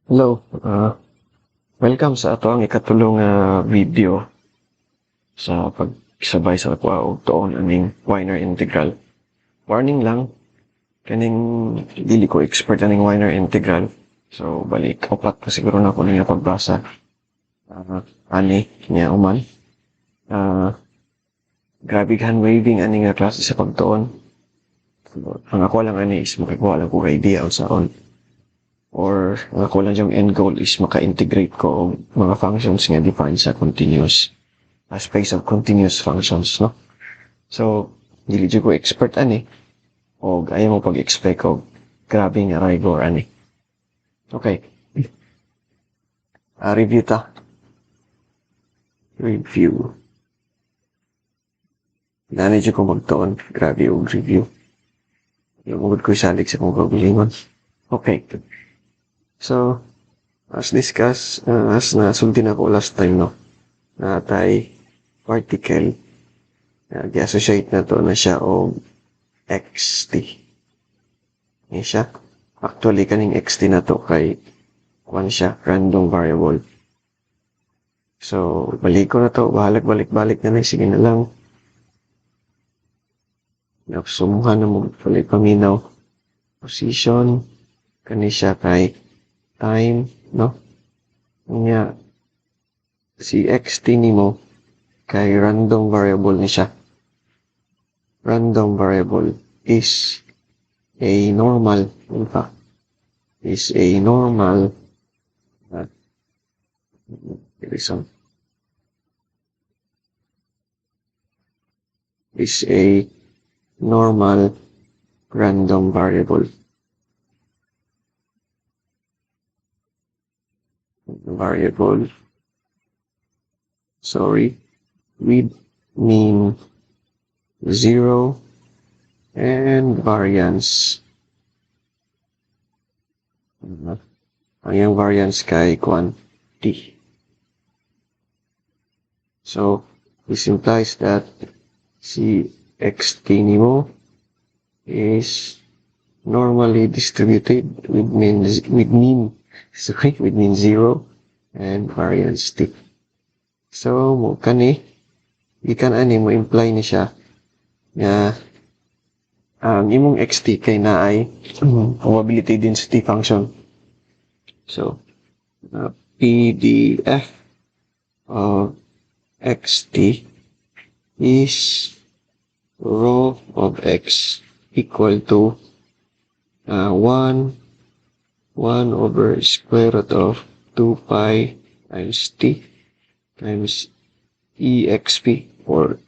Hello, welcome sa ato ang ikatulong video sa pagsabay sa kuha og toon aning Wiener Integral. Warning lang, kaning dili ko expert aning Wiener Integral. So balik upat pa siguro na ko niya pagbasa. Ani niya uman. Grabe handwaving ani nga klase sa pagtuon. So, ang ako lang ani is makakuha lang ko idea unsaon. Or ang ako lang yung end goal is maka-integrate ko og mga functions nga defined sa continuous space of continuous functions, no? So, dili jud ko expert ani og ayaw mo pag-expect og grabe nga rigor ani. Okay. Review ta. Review. Nani jud ko magtuon, grabe og review. Yung ugod ko salig sa kong kaugalingon. Okay. So, as discussed, as nasulti na ko last time, no, na tay particle, i-associate na to na siya o xt. Yan siya. Actually, kaning xt na to kay kuan siya, random variable. So, balik ko na to, balik na sige na lang. Napsumuhan na mo, balik paminaw. Position, kani siya kay time, no? Nga, si xt nimo kay random variable ni siya. Random variable is a normal, in fact, is a normal is a normal random variable. Sorry, with mean 0 and variance. Ang yung variance kay kwan t. So, this implies that si xt nimo is normally distributed with mean 0 and variance t. So, mo kani ikan ani mo imply ni siya nga ang imong xt kay naay probability density function. So, PDF of xt is rho of x equal to 1 over square root of 2 pi times t times exp or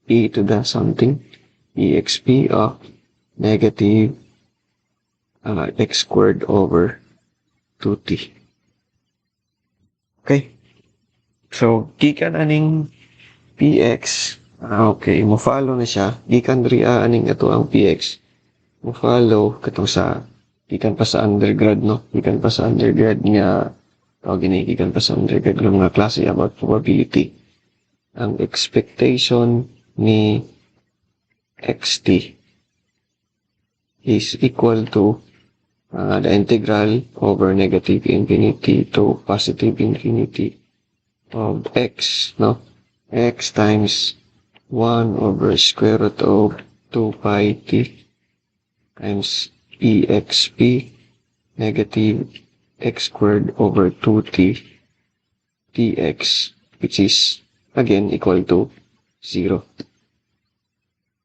e to the something exp of negative x squared over 2t. Okay. So, gikan aning px, okay, mo follow na siya. Gikan diri aning ato ang px. Mo follow katong sa gikan pa sa undergrad, no? Gikan pa sa undergrad nga gikan pa sa undergrad ng mga klase about probability. Ang expectation ni xt is equal to the integral over negative infinity to positive infinity of x, no? X times 1 over square root of 2 pi t times exp negative x squared over 2t dx, which is again equal to 0.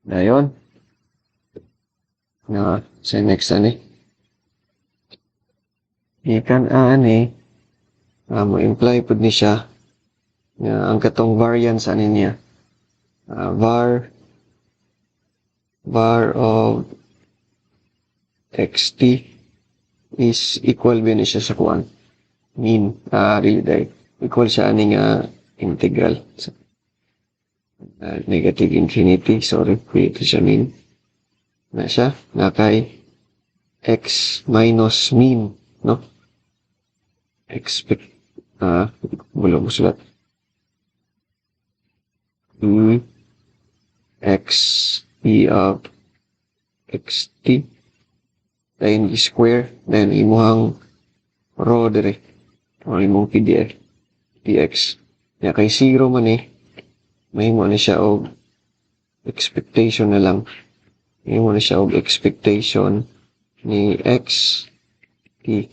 Dayon. Na sa next ani. Ikan ani mo imply pud ni siya nga ang katong variance ani niya var of xt is equal ba ni siya sa kuan mean really dai equal siya ani nga integral negative infinity, sorry, ito siya mean na siya na kay x minus mean, no? Expect wala mo sulat x e of xt then square then imuhang raw dire. Ang imong PDF, PX. Nya kay 0 man mahimo na siya og expectation na lang. Mahimo na siya og expectation ni x t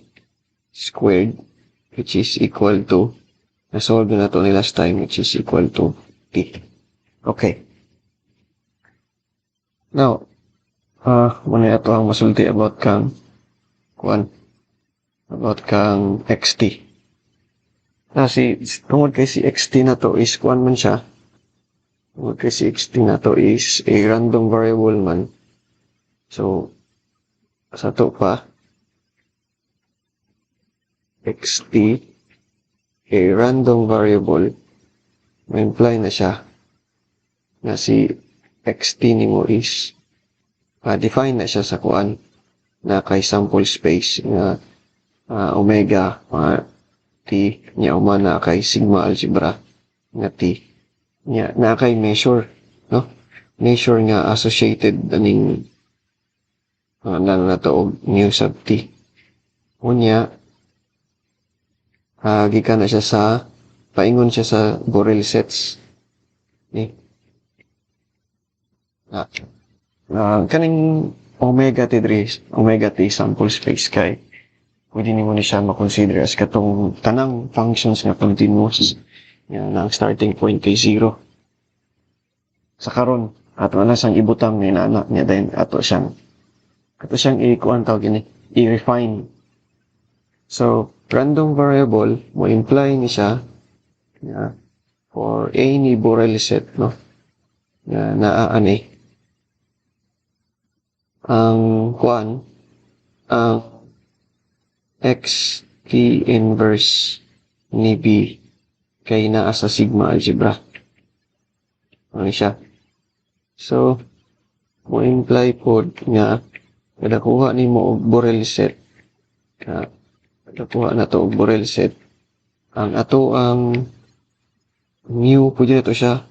squared, which is equal to, na-solve na to ni last time, which is equal to t. Okay. Now, muna ito ang masulti about kang xt. Tungod kay si xt na to is man siya. Tungod kay si xt na to is a random variable man. So, sa to pa, xt, a random variable, may imply na siya na si xt nimo is define na siya sa na kay sample space nga omega t nya na kay sigma algebra nga t nya na kay measure, no? Measure nga associated aning na to og mu sub t. Unya gikan na siya sa paingon siya sa Borel sets ni kaning omega t sample space kay pwede nimo ni siya makonsider as katong tanang functions nga continuous nga ang starting point kay 0 sa karon ato na siyang ibutang ni nana niya then ato siyang i-kuan tawag ini i-refine. So random variable mo imply ni siya for any Borel set, no, na naaani ang x t inverse ni b kay naa sa sigma algebra. Ano siya? So, mo imply pod nga kada kuha nimo og Borel set, kada kuha na to og Borel set, ang ato ang mu pwede na to siya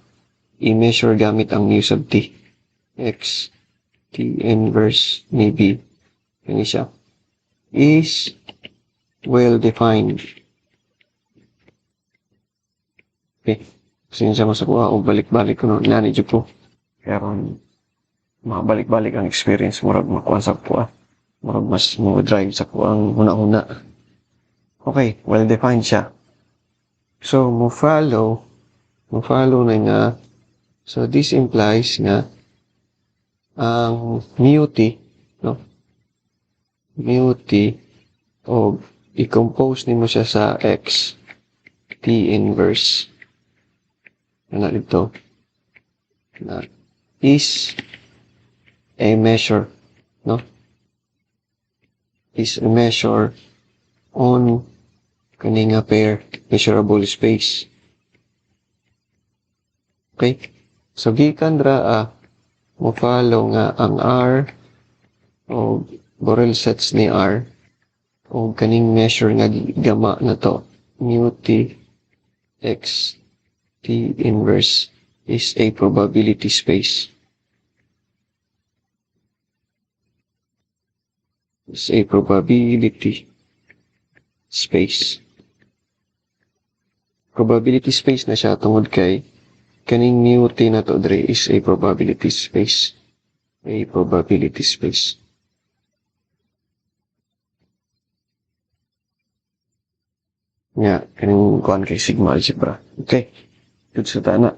i-measure gamit ang mu sub t. X t inverse ni b kani siya is well defined. Okay. Sinsya mo sa kuha o balik-balik ko no. Nani dyan ko. Kaya ron, makabalik-balik ang experience. Murag makuha sa kuha. Murag mas mo drive sa kuha ang una-una. Okay, well defined siya. So, mo follow na nga. So, this implies nga ang mu t, no? Mu t o i-compose nimo siya sa x t inverse na dito na is a measure, no? Is a measure on kani nga pair measurable space. Okay? So gikan dra mo follow nga ang R o Borel sets ni R o kaning measure nga gama na to mu t x t inverse is a probability space. Is a probability space. Probability space na siya tungod kay kaning mu t na to dre is a probability space. A probability space. Nga, kaning kuhan kay sigma algebra. Okay. Good sa tana.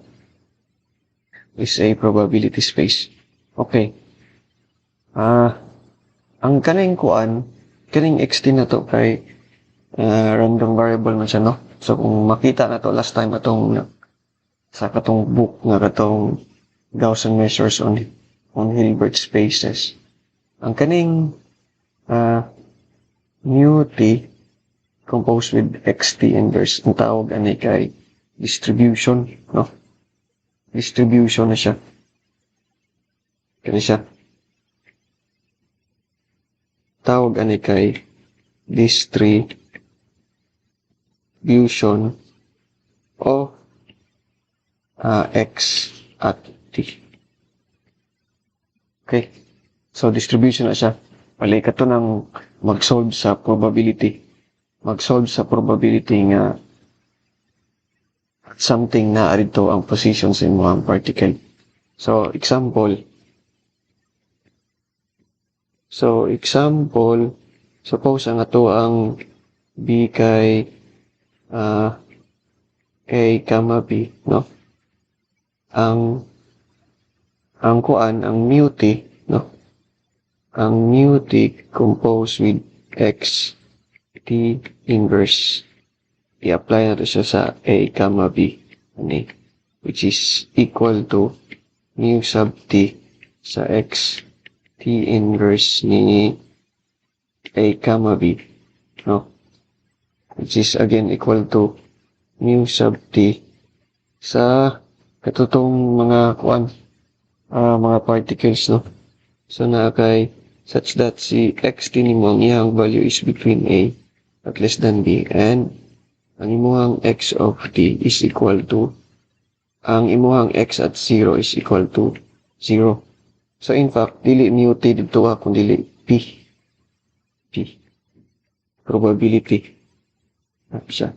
Is a probability space. Okay. Ang kaning kuhan, kaning xt na to kay random variable man siya, no? So, kung makita na to last time atong sa katong book nga katong Gaussian measures on Hilbert spaces. Ang kaning mu t composed with xt inverse, ang tawag ani kay distribution, no? Distribution na siya. Kani siya. Tawag ani kay distribution of x at t. Okay. So, distribution na siya. Balik ka to ng mag-solve sa probability. mag-solve sa probability nga something na arito ang position sa imong particle. So example, suppose ang ato ang B kay A, B, no? Ang kuan, ang mu t, no? Ang mu t composed with x t inverse. I-apply natin siya sa A, B, which is equal to mu sub t sa x t inverse ni A, B, no? Which is again equal to mu sub t sa katutong mga mga particles, no? So na kay such that si xt nimo ang iyang value is between A at less than B, and ang imuhang x of t is equal to ang imuhang x at 0 is equal to 0. So in fact, dili mu t dito kung dili p. Probability. Siya.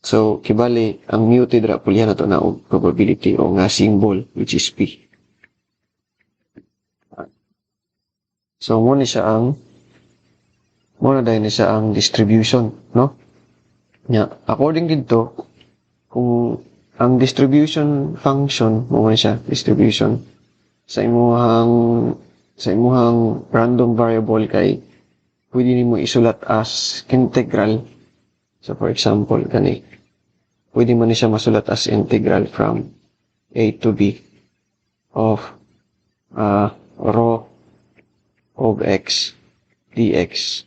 So, kibali, ang mu t dra pulyan na to na probability o nga symbol, which is p. So, muna dahil siya ang distribution, no? According dito, kung ang distribution function, muna siya, distribution, sa imuhang random variable kay pwede nimo isulat as integral. So for example, pwede mo ni siya masulat as integral from A to B of rho of x dx,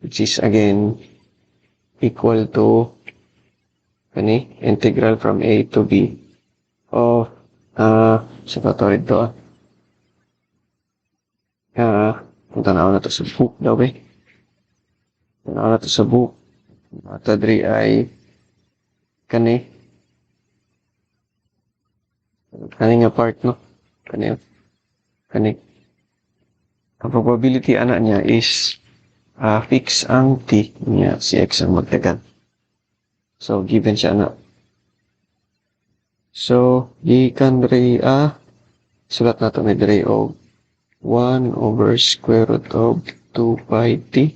which is again equal to integral from A to B of sa patuloy ito tanaw na to sa book daw tanaw na to sa book tadri ay kani nga part, no? Kani ang probability ana niya is fix ang t niya si x ang magdagan. So given siya na. So gikan diri sulat nato ni diri og 1 over square root of 2 pi t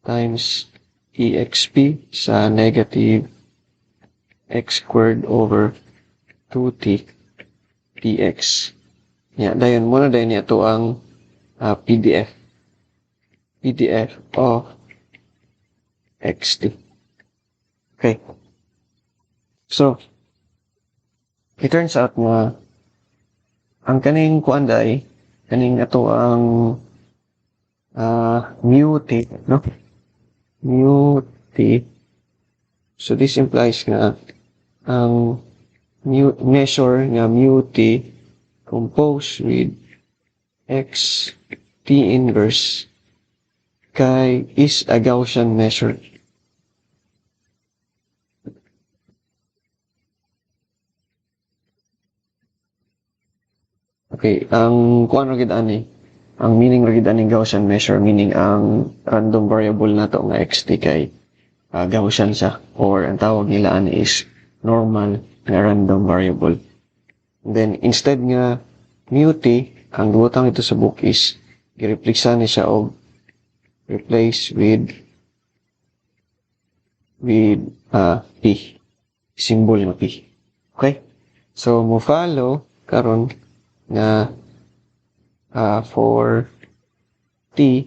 times exp sa negative x squared over 2t dx. Dayon muna dayon niya to ang PDF of xt. Okay. So, it turns out nga ang kaning kuanday kaning ato ang mu t, no? Mu t. So this implies nga ang measure nga mu t composed with x t inverse kay is a Gaussian measure. Okay, ang kuan ra gid ani, ang meaning ra gid ani Gaussian measure, meaning ang random variable nato nga xt kay Gaussian siya, or ang tawag nila ani is normal nga random variable. Then instead nga mu t, ang gibutang ito sa book is gi-replace ni siya og replace with p, symbol nga p. Okay? So mo follow karon nga for t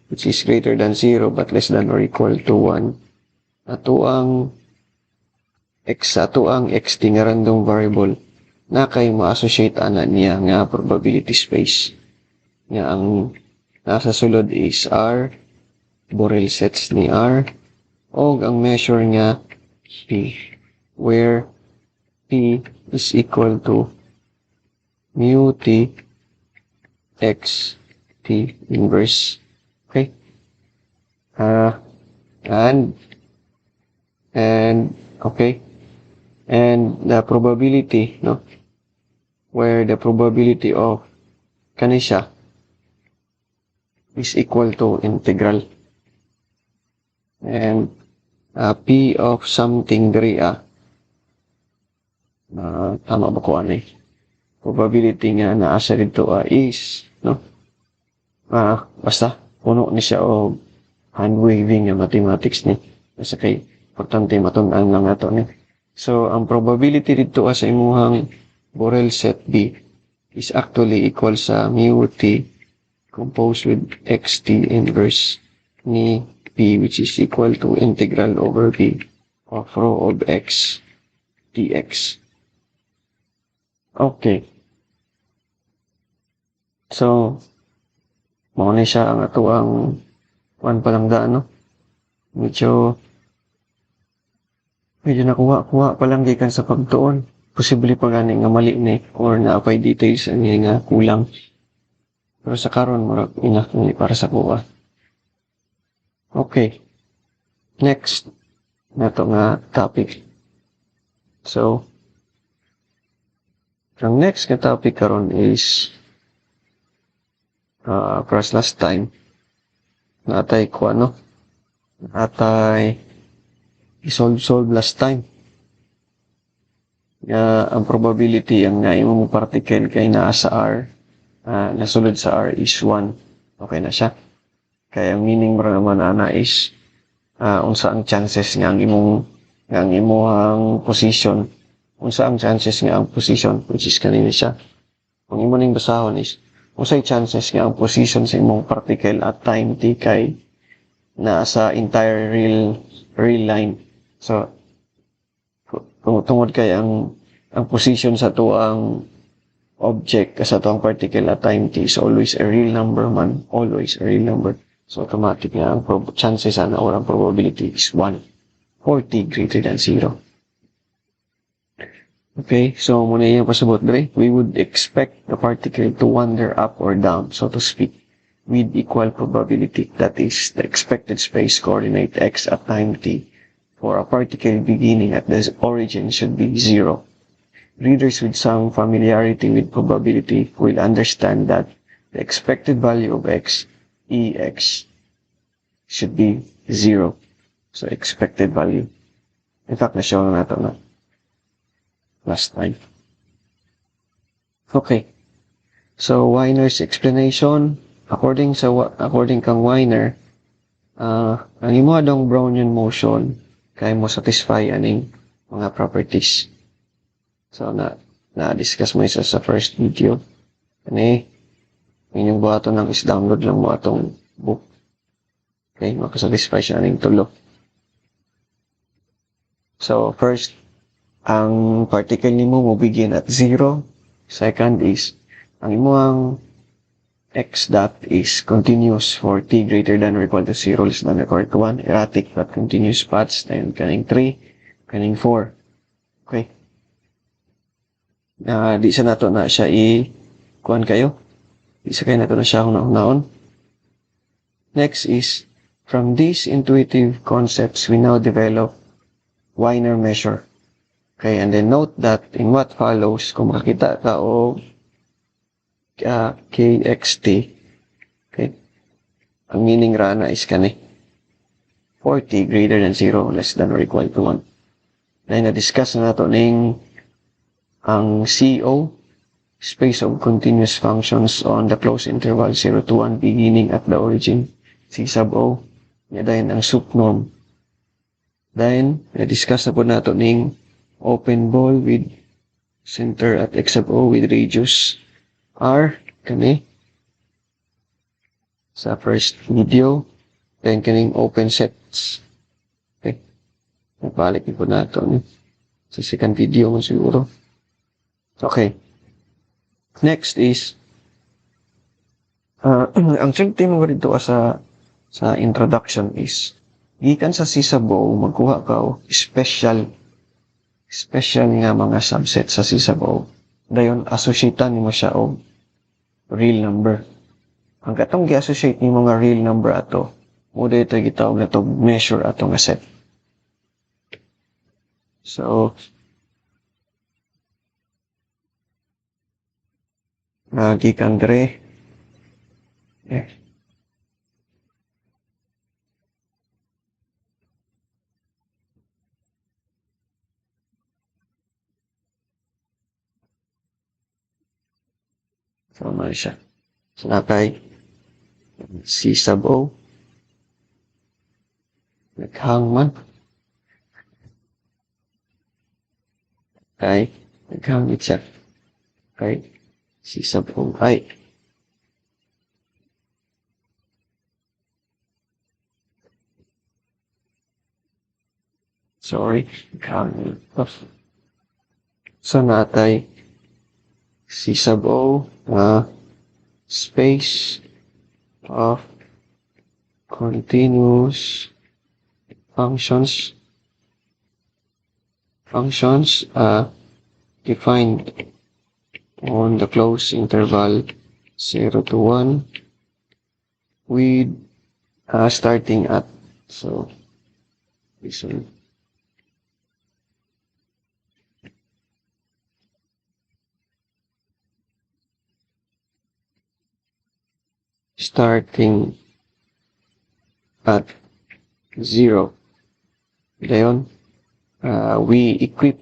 which is greater than 0 but less than or equal to 1, ato ang xt nga random variable na kay ma-associate ana niya nga probability space nga ang nasa sulod is r, Borel sets ni r, o ang measure nga p, where p is equal to mu t x t inverse. Okay? And okay, and the probability, no, where the probability of kanisya is equal to integral. And P of something diri tama ba ko ano eh? Probability nga na asa dito is, no? Basta, puno ni siya o handwaving nga mathematics ni. Basta kay, importante matun-an lang nato ni. So, ang probability dito sa imuhang Borel set B is actually equal sa mu t composed with xt inverse ni p, which is equal to integral over b of rho of x dx. Okay. So, mauna siya ang ato ang one palang daan, no? Medyo nakuha pa lang gikan sa pagtuon. Posible pa gani nga mali ni or naapay details ang nga kulang. Pero sa karon murag enough ni para sa kuha. Okay. Next nato nga topic. So, ang next nga topic karon is para last time natay ko ano natay solve last time ang probability ang nga imong particle kay naa sa R nasulod sa R is 1. Okay na siya. Kaya ang meaning mo naman ana is unsa ang chances nga ang imong position, unsa ang chances nga ang position, which is kanina siya. Ang imo ning basahon is unsay chances nga ang position sa imong particle at time t kay na sa entire real line. So tungod kay ang position sa to ang object sa to ang particle at time t is always a real number man, always a real number. So automatic nga ang chances or ang probability is 1 for t greater than 0. Okay, so muna yung pasabot dre. We would expect the particle to wander up or down, so to speak, with equal probability. That is, the expected space coordinate x at time t for a particle beginning at the origin should be 0. Readers with some familiarity with probability will understand that the expected value of x, ex, should be 0. So, expected value. In fact, na-show na natin na last time. Okay. So, Wiener's explanation, according kang Wiener, ang imo adong Brownian motion kay mo satisfy aning mga properties. So, na-discuss mo isa sa first video. Inyong buhaton lang is download lang mo atong book. Okay, makasatisfy siya aning tulo. So, first, ang particle nimo mo begin at 0. Second is, ang imuhang x dot is continuous for t greater than or equal to 0, less than or equal to 1. Erratic but continuous paths. Then, kaning 3, kaning 4. Okay. Di sa nato na siya kuan kayo. Di sa kayo nato na siya hunahon. Next is, from these intuitive concepts, we now develop Wiener measure. Okay, and then note that in what follows, kung makakita ka o kxt, okay, ang meaning rana is kani 40 greater than 0, less than or equal to 1. Then, na-discuss na nato ning ang CO, space of continuous functions on the closed interval 0 to 1 beginning at the origin, C sub O. Then, ang sup norm. Then, na-discuss na po nato ning open ball with center at x sub O with radius R, kani sa first video. Then, kaning open sets. Okay. Nabalik po nato sa second video mo siguro. Okay. Next is, ang sugti mo dito sa introduction is, gikan sa C sub O, magkuha ka o special nga mga subset sa C sub O. Dayon, associatean mo siya o real number. Ang katong gi-associate ni mga real number ato, mo dito gitawag na to measure ato nga set. So, gikan dre. So, ano siya. So, nakay C sub O. Naghang man. Okay. Naghang siya. Okay. C sub O. Ay. Sorry. Naghang. So, natay C sub O. Space of continuous functions defined on the closed interval 0 to 1 with starting at, so this one, starting at 0. Then we equip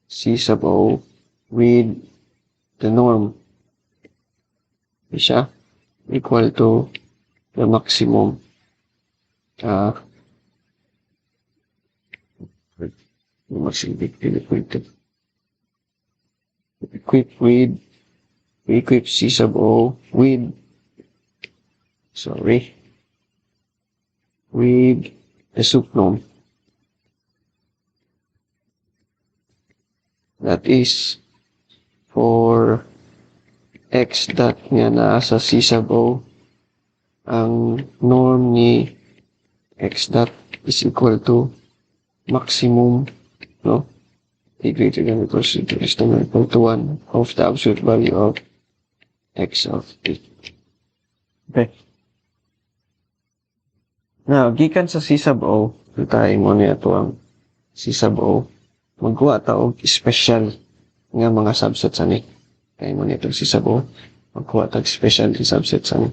C sub O with the norm siya equal to the maximum equip C sub O with the subnorm, that is for x dot nga naa sa C sub O, ang norm ni x dot is equal to maximum, no? A greater than or equal to less than or equal to 1 of the absolute value of x of t. Okay. Now, gikan sa C sub O, tayo mo niya ito ang C sub O, magkuha ta og special nga mga subsets ani. Kaya mo niya itong C sub O, magkuha ta special subsets ani.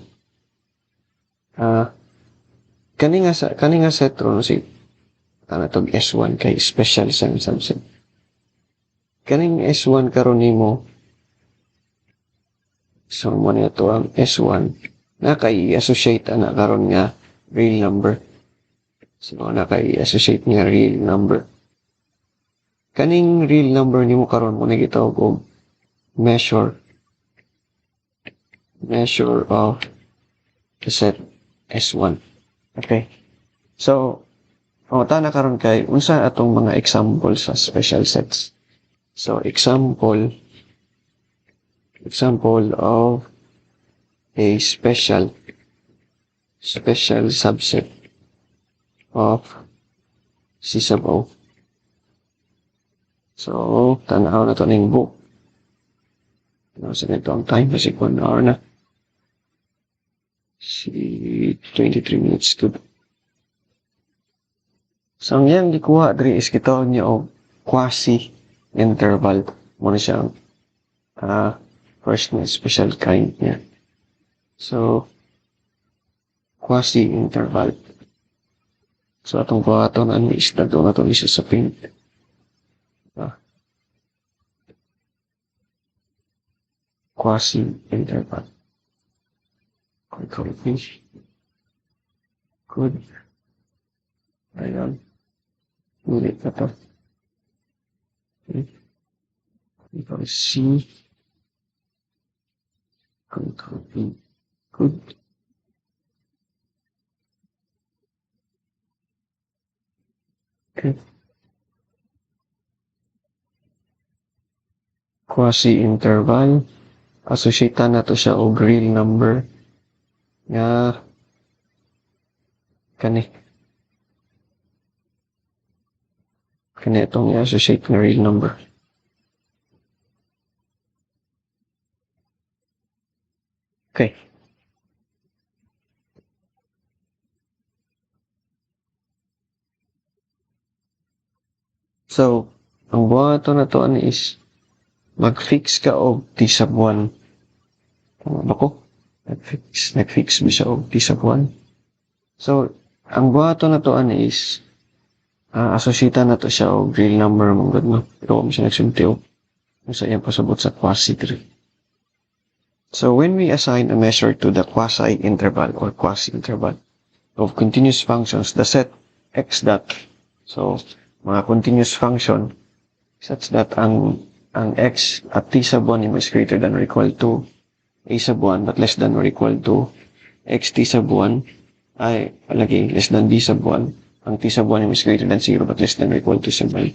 Kani nga set ron si tog S1 kay special isang subset. Kaning S1 karon nimo, so mo niya to ang S1 na kay associate ana karon nga real number. So na kay associate nga real number. Kaning real number nimo karon mo ni gitawag og measure of the set S1. Okay. So, tana karon kay unsa atong mga example sa special sets. So, example of a special subset of C sub O. So, tanaw na to ning book. Sa nito ang time kasi 1 hour na. Si 23 minutes to. So, ang yang gikuha diri is kitawag niya og quasi-interval. Muna siya first na special kind niya. So, quasi-interval. So, atong buhaton ang isda doon atong isa sa paint. Quasi-interval. Control finish. Good. Ayan. Ulit na to. Okay. Control C. Control V. Good. Okay. Quasi-interval. Associatean na to siya og real number nga kani itong i-associate nga real number. Okay. So, ang buhaton na to is mag-fix ka og T sub 1. Tama ba ko? Nag-fix mo siya og T sub 1. So, ang buhaton na to is associatean na to siya og real number mong god no. Pero mo siya nagsulti og Kung sa iyang pasabot sa quasi-3. So when we assign a measure to the quasi-interval or quasi-interval of continuous functions, the set x dot, so mga continuous function such that ang x at t sub 1 is greater than or equal to a sub 1 but less than or equal to x t sub 1 ay lagi less than b sub 1, ang t sub 1 is greater than 0 but less than or equal to sub 1.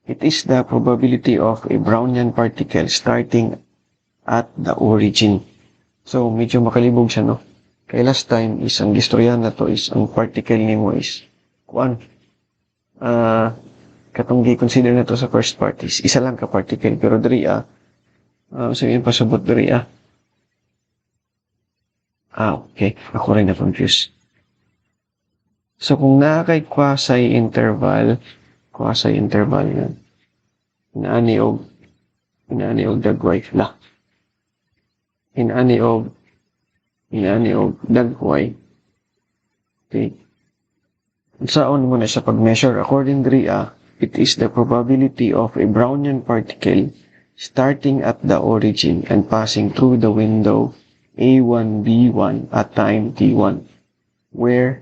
It is the probability of a Brownian particle starting at the origin. So, medyo makalibog siya, no? Kaya last time is, ang gistoryahan na to is, ang particle nimo is, katong gi-consider na to sa first part is, isa lang ka particle, pero diri sabihin pasabot diri okay. Ako rin na-confuse. So, kung naa kay quasi-interval na, inaani og dagway la. Inaani og dagway. Okay. Saan mo na sa pag-measure? According diri it is the probability of a Brownian particle starting at the origin and passing through the window A1, B1 at time T1, where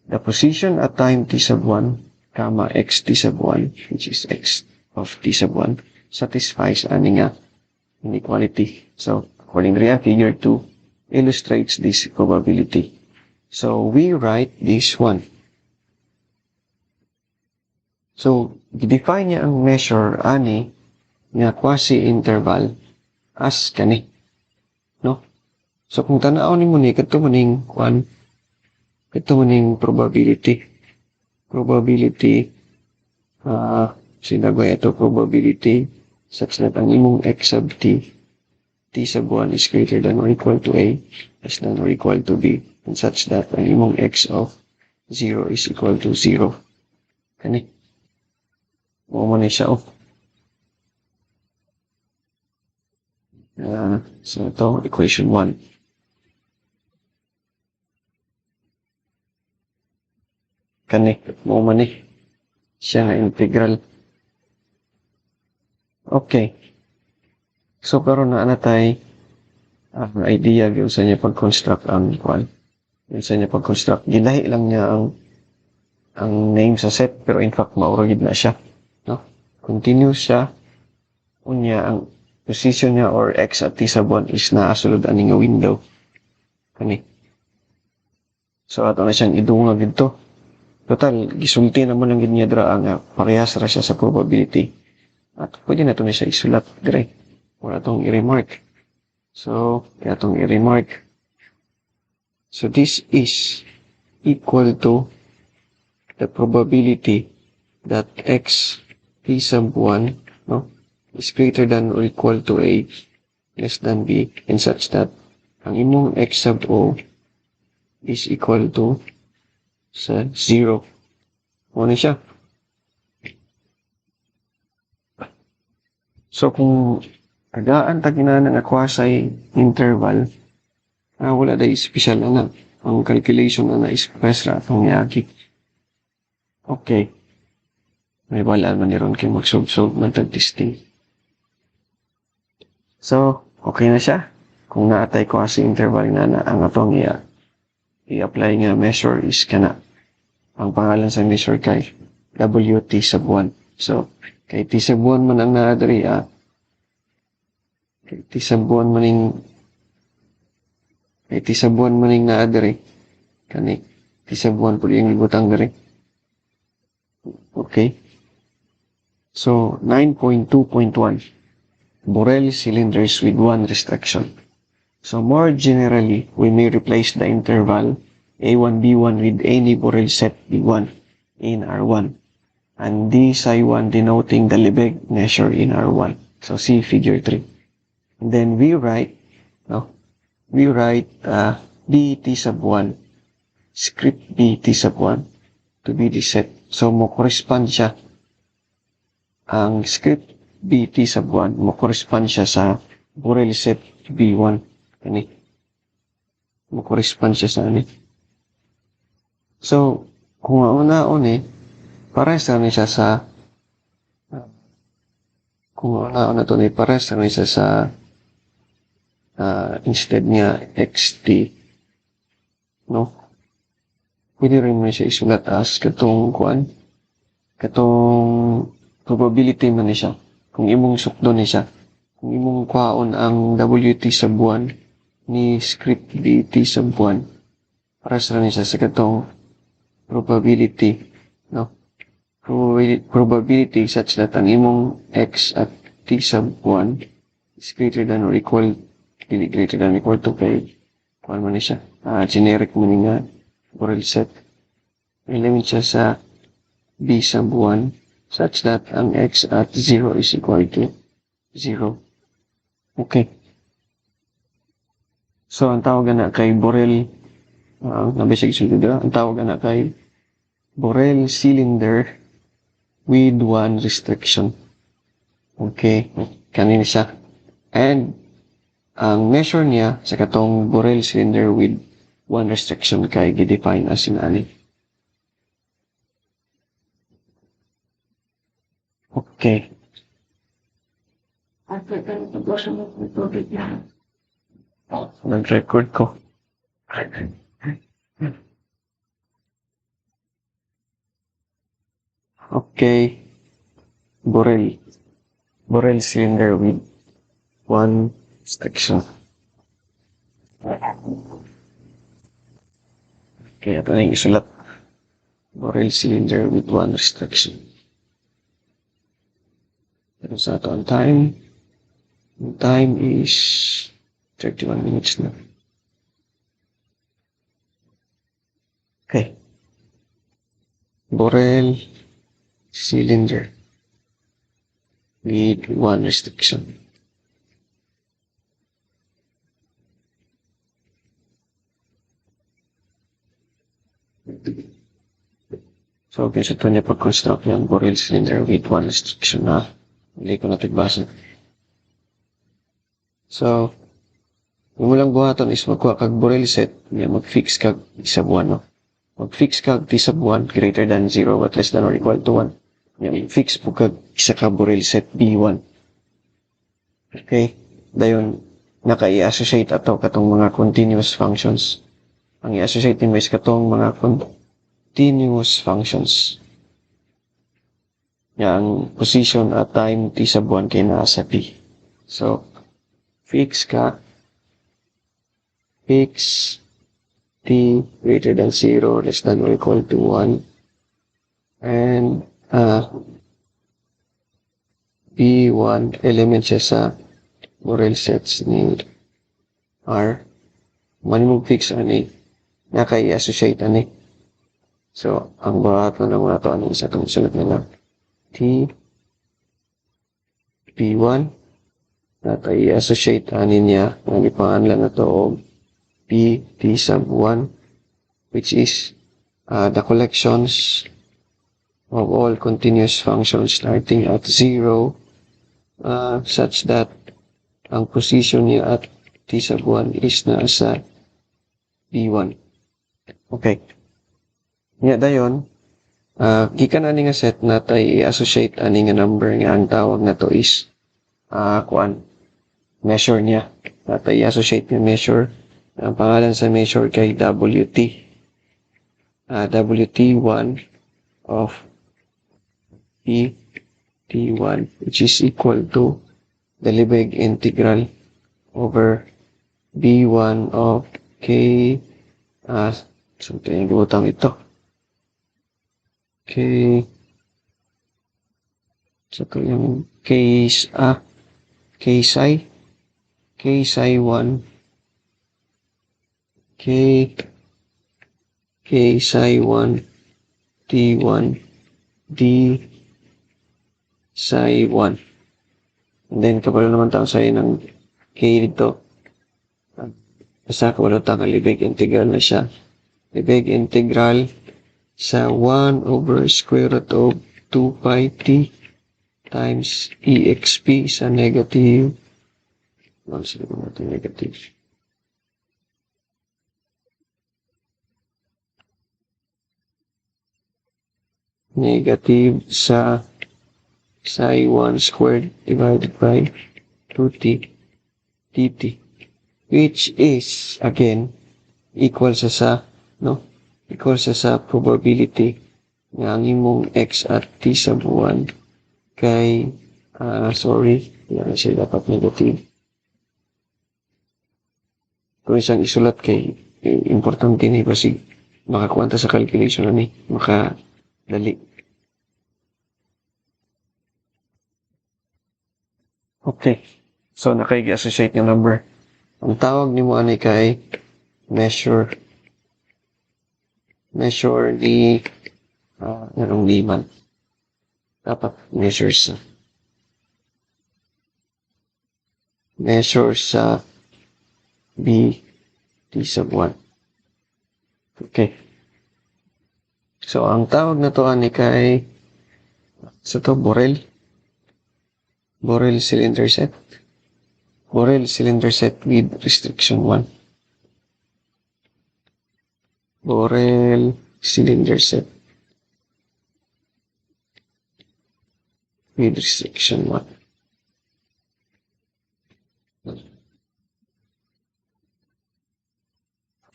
the position at time T sub 1, x T sub 1, which is x of T sub 1, satisfies ani nga inequality. So, according to figure 2, illustrates this probability. So, we write this one. So, define niya ang measure ani nga quasi-interval as kani. No? So, kung tanaw ni mo ni, kato mo ning probability. Sinagway ito probability such that ang imong x sub t sub 1 is greater than or equal to a, less than or equal to b, and such that ang imong x of 0 is equal to 0. Kani. Mo ni siya so ito, equation 1. Kani, mo man ni siya integral. Okay. So, pero naanatay idea yung sa niya pag-construct ang kwan. Yung sa niya pag-construct. Gilahi lang niya ang name sa set, pero in fact, mauragid na siya. No? Continuous siya. Unya, ang position niya or x at t sub 1 is naasulod ani nga window. Kani. So, ato na siyang idungag dito. Total, gisulti naman ang ginya dra nga parehas ra siya sa probability. At pwede na ito na siya isulat dire. Wala itong i-remark. So, kaya itong i-remark. So, this is equal to the probability that x t sub 1 is greater than or equal to a, less than b, and such that ang imong x sub o is equal to sa 0. Ano siya? So, kung agaan taginana na quasi-interval, wala day special na ang calculation na na-express ra itong yaki. Okay. May balaan man niron kayo mag-solve ng tag-testing. So, okay na siya. Kung naatay quasi-interval na ang atong i-apply nga measure is kana. Ang pangalan sa measure kay WT sub 1. So, kay T sub 1 man ang naadari kay T sub 1 maning naadari kani T sub 1 po yung ibutang dari. Okay. So, 9.2.1 Borel cylinders with one restriction. So, more generally, we may replace the interval A1, B1 with any Borel set B1 in R1. And D psi 1 denoting the Lebesgue measure in R1. So, see figure 3. And then we write BT sub 1, script BT sub 1 to be the set. So, mo correspond siya. Ang script BT sub 1, mo correspond siya sa Borel set B1. Kani. Mo correspond siya sa ani. So, kung una-una para sa siya sa Kung na ito na ipares, ang isa sa instead niya xt, no? Pwede rin mo siya isulat as katong probability man siya. Kung imong sukdo ni siya, kung imong kwaon ang WT sa buwan ni script BT sa buwan, para sa niya sa katong probability, no? Probability such that ang imong x at t sub 1 is greater than or equal, greater than or equal to kay kuan man siya, generic man nga Borel set. Element siya sa b sub 1 such that ang x at 0 is equal to 0. Okay. So, ang tawag na kay Borel, nabisig sulod ang tawag na kay Borel cylinder with one restriction. Okay, kanina siya. And ang measure niya sa katong Borel cylinder with one restriction kay gidefine as sinani. Okay. Nag-record ko. Okay. Borel cylinder with one restriction. Okay, ito na yung isulat. Borel cylinder with one restriction. Ito sa ito ang time. The time is 31 minutes na. Okay. Borel cylinder with one restriction. So, okay, so ito niya pag-construct yung Borel cylinder with one restriction na. Hindi ko natigbasa. So, yung mulang buhaton is magkuha kag Borel set, niya mag-fix kag isa buwan, no? Mag-fix kag isa buwan greater than 0 but less than or equal to 1. Niya mag-fix po kag isa ka Borel set B1. Okay? Dayon, naka-i-associate ato katong mga continuous functions. Ang i-associate din is katong mga continuous functions. Yang position at time t sa buwan kay naa sa p. So, fix t greater than 0, less than or equal to 1, and b1 element siya sa Borel sets ni R. Manimog fix ani, naka-i-associate ani. So, ang bahat na lang nato ano sa itong sulat nila. T P1 nata i-associate ani niya ang ipangalan na to o P T sub 1 which is the collections of all continuous functions starting at 0 such that ang position niya at T sub 1 is nasa P1. Okay. Nga dayon, gikan ani nga set natay i-associate ani nga number nga ang tawag na to is measure niya. Natay i-associate nga measure. Ang pangalan sa measure kay WT. WT1 of T1 which is equal to the Lebesgue integral over B1 of K so yung butang ito. K so ito yung K psi 1 K psi 1 T1 D psi 1 and then kapalo naman tayo sa ng K dito basta kapalo tayo ang Lebesgue integral na siya. Lebesgue integral sa 1 over square root of 2 pi t times exp sa negative negative sa psi 1 squared divided by 2t dt, which is, again, equal sa, no? Equal sa probability nga ang imong x at t sub 1 kay, sorry, yan siya dapat negative. Kung isang isulat kay, importante ni kasi makakuha sa calculation ni, makadali. Okay. So, nakay-associate yung number. Ang tawag ni mo ani kay measure ni anong liman. Dapat measure sa b t sub 1. Okay. So, ang tawag na to ani kay Borel cylinder set. Borel cylinder set with restriction 1. Borel cylinder set with restriction 1.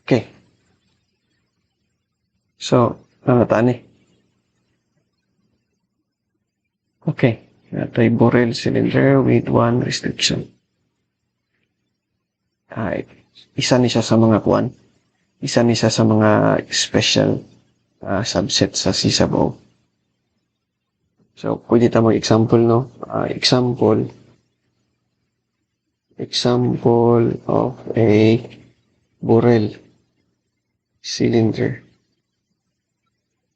Okay. So, tani. Okay. Ito ay Borel cylinder with 1 restriction. Isa ni siya sa mga kuwan. Isa ni siya sa mga special subset sa C sub O. So, pwede ta mag-example, no? Example of a Borel cylinder.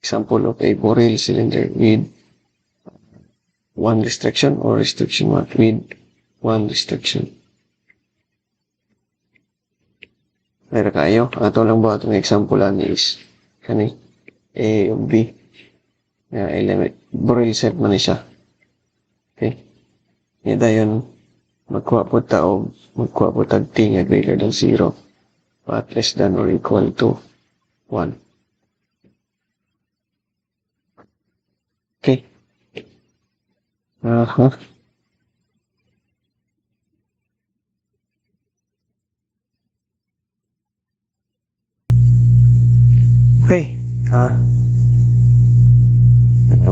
Example of a Borel cylinder with 1 restriction or restriction 1 with 1 restriction. Pero kayo, ato lang ba itong example is kani A o B element. Borel set man siya. Okay? Ida yun, magkuha po tag t nga greater than 0 but less than or equal to 1. Okay? Okay.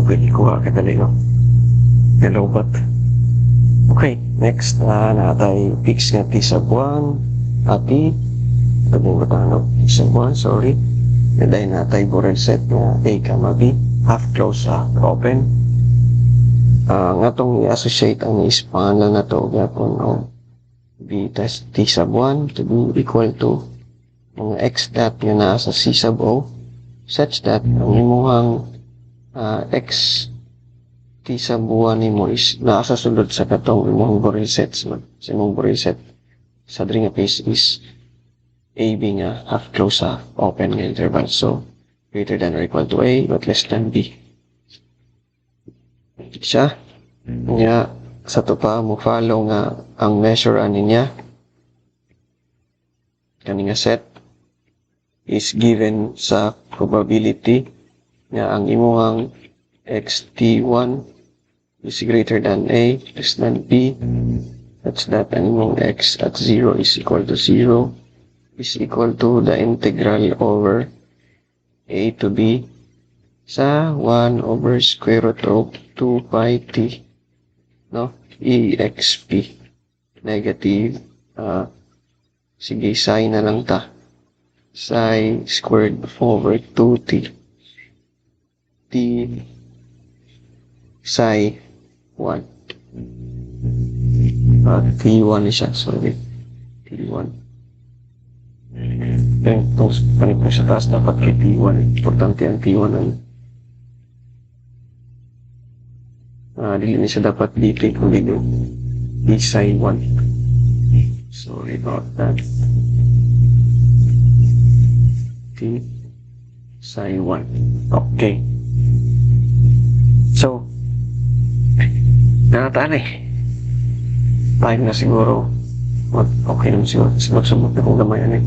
Pwede kuha ka talaga. Hello, but okay, next natay fix nga t sub 1 t t sub 1, sorry. And then natay Borel set nga a, b, half close, open. Nga itong i-associate ang pangalan na to gapon o b test t sub 1 to be equal to mga x dot nga naa sa c sub o such that ang imuhang x t sub 1 nimo is naa sa sulod sa katong imong Borel sets man. Sa imong Borel set sa diri nga case is a, b nga half close, open nga interval. So, greater than or equal to a but less than b. Siya nga sa to pa mo follow nga ang measure ani niya kani nga set is given sa probability nga ang imuhang xt1 is greater than a, less than b, such that ang imong x at 0 is equal to 0 is equal to the integral over a to b sa 1 over square root of 2 pi t, no? exp negative, sige, psi na lang ta, psi squared over 2t t psi 1 t1 siya, sorry, t1. Then, itong panipong sa taas dapat kay t1, importante ang t1 ang dili na siya dapat dito kung dito d psi 1, sorry about that, t psi 1. Okay, so nakataan time na siguro okay naman siguro magsubok na kung gamay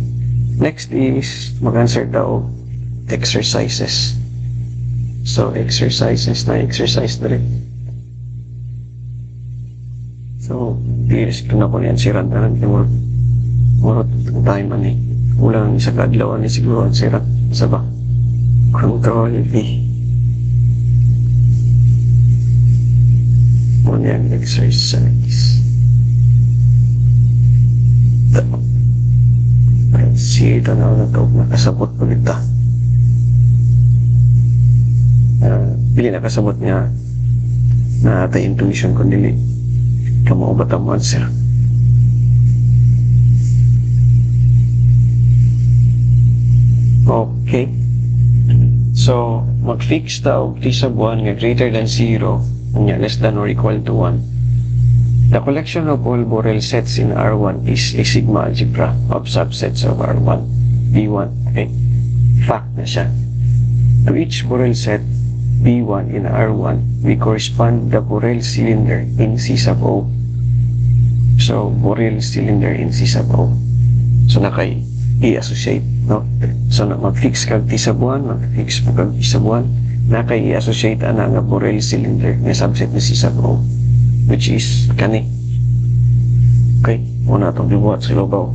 next is mag-answer daw exercises. So exercises na exercise na rin. So, pilis ko na ko yan sirat na lang murot tayo man eh. Ulang isa kadlawan ni siguro ang sirat sa ba. Control V. Muna yung exercise. Ito na natog nakasabot po kita. Pili nakasabot niya na ata intuition ko dili. Kamu ba ang answer? Okay. So, mag-fix ta og t sa buwan nga greater than 0 nya less than or equal to 1. The collection of all Borel sets in R1 is a sigma algebra of subsets of R1, B1. Okay? Fact na siya. To each Borel set, B1 in R1, we correspond the Borel cylinder in C sub O. So, Borel cylinder in C sub O. So, nakay i-associate, no? So, mag-fix kag T sub 1, mag-fix mo kag T sub 1, nakay i-associate ana nga Borel cylinder nga subset ni C sub O, which is kani. Okay, muna itong dibuhat sa lobaw.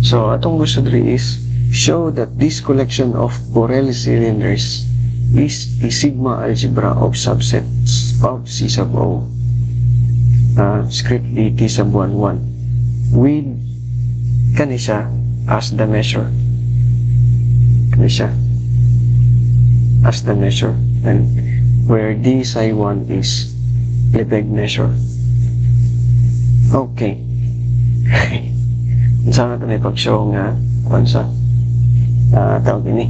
So, atong gusto diri is show that this collection of Borel cylinders is a sigma algebra of subsets of C sub O. Script D T sub 1, 1 with kani siya as the measure. Kani siya as the measure, and where D psi 1 is Lebesgue measure. Okay. Saan natin ay pag-show nga kung sa tawag ini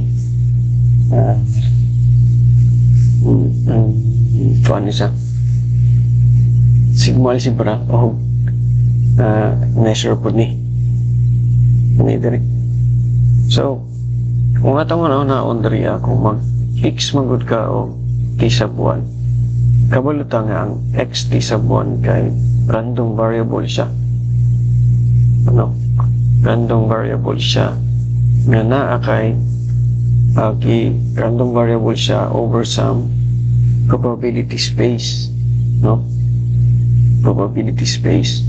kuan ni siya sigma algebra o measure po ni diri. So kung atong naon diri ako mag-fix magud ka o T sub 1, kabalutan nga ang x T sub 1 kay random variable siya. Ano? Random variable siya nga naa kay random variable siya over some probability space, no? Probability space.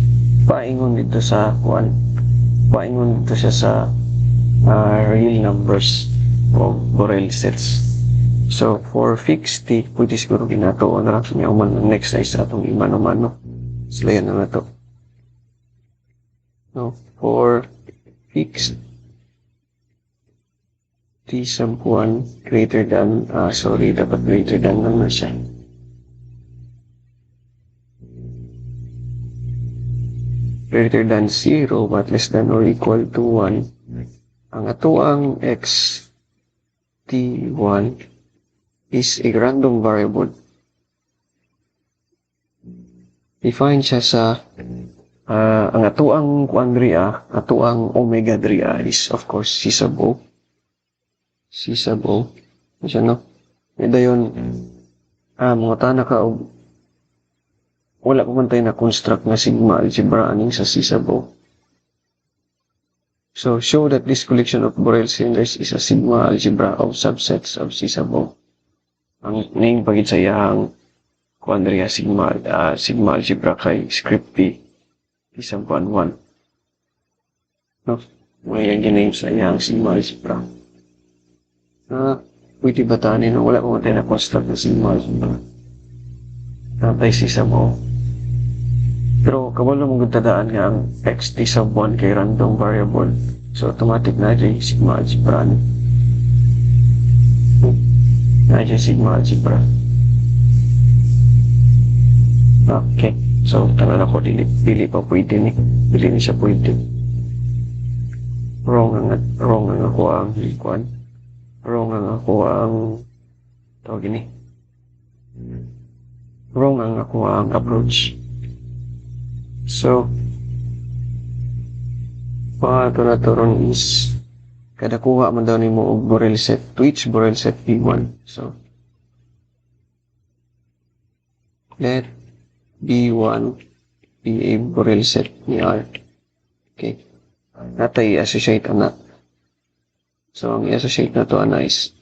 Paingon dito sa paingon dito siya sa real numbers o Borel sets. So, for fixed T, pwede siguro ginatuon na lang sa niya uman ang next size atong imano-mano. Slayan na to. No, for fixed T sub 1 greater than, dapat greater than naman siya. Greater than 0 but less than or equal to 1. Ang atuang x T1 is a random variable. Define siya sa ang atuang kuandria, atuang omega dria is of course C sub O. C sub O. Siya no? Ida yun, mga tana ka o wala ko man tayo na construct na sigma algebra aning sa C sub O. So, show that this collection of Borel cylinders is a sigma algebra of subsets of C sub O. Ang name pagit sa iyang kuandria sigma algebra kay script P T sub 1, 1. No? May yung giname sa iyang sigma algebra. Pwede ba tanin no? Wala ko man tayo na construct na sigma algebra. Natay C sub O. Pero kabalo mong tadaan nga ang x T sub 1 kay random variable. So automatic na dyan sigma algebra. Na dyan sigma algebra. Okay. So tanan ako dili pa pwede ni. Dili ni siya pwede. Wrong ang ako ang kuan. Wrong ang ako ang tawag ni. Wrong ang ako ang approach. So, paturon is kada kuha man daw nimo og Borel set to each Borel set B1. So, let B1 be a Borel set ni R. Okay. Natay i-associate ana. So, ang i-associate na to ana is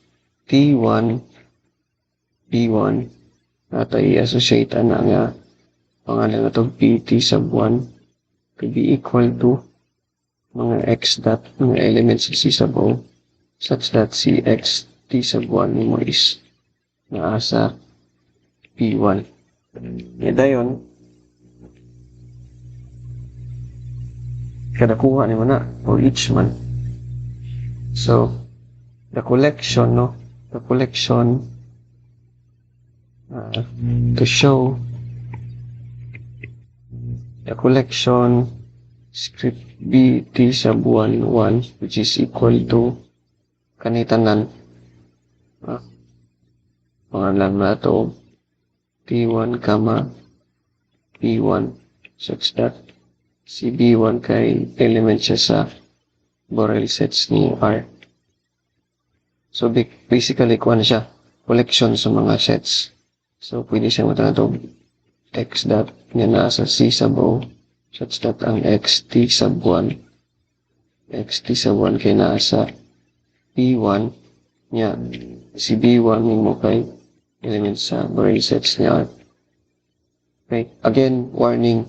T1 B1. Natay i-associate ana nga pangalan na to pt sub 1 to be equal to mga x dot, mga elements sa c sub o, such that si x t sub 1 mo is naa sa p1. Dayon, kada kuha ni mo na for each man. So, the collection, no? The collection to show the collection script bt sub 1 1 which is equal to kanitanan pangalan na to t1 comma p1 such that si b1 kay element siya sa Borel sets ni R. So basically kuha na siya collection sa mga sets. So pwede siya mata na to x dot nga nasa c sub o such that ang xt sub 1 kay nasa p1 nya si b1 mo kay element sa Borel sets niya. Okay, again warning,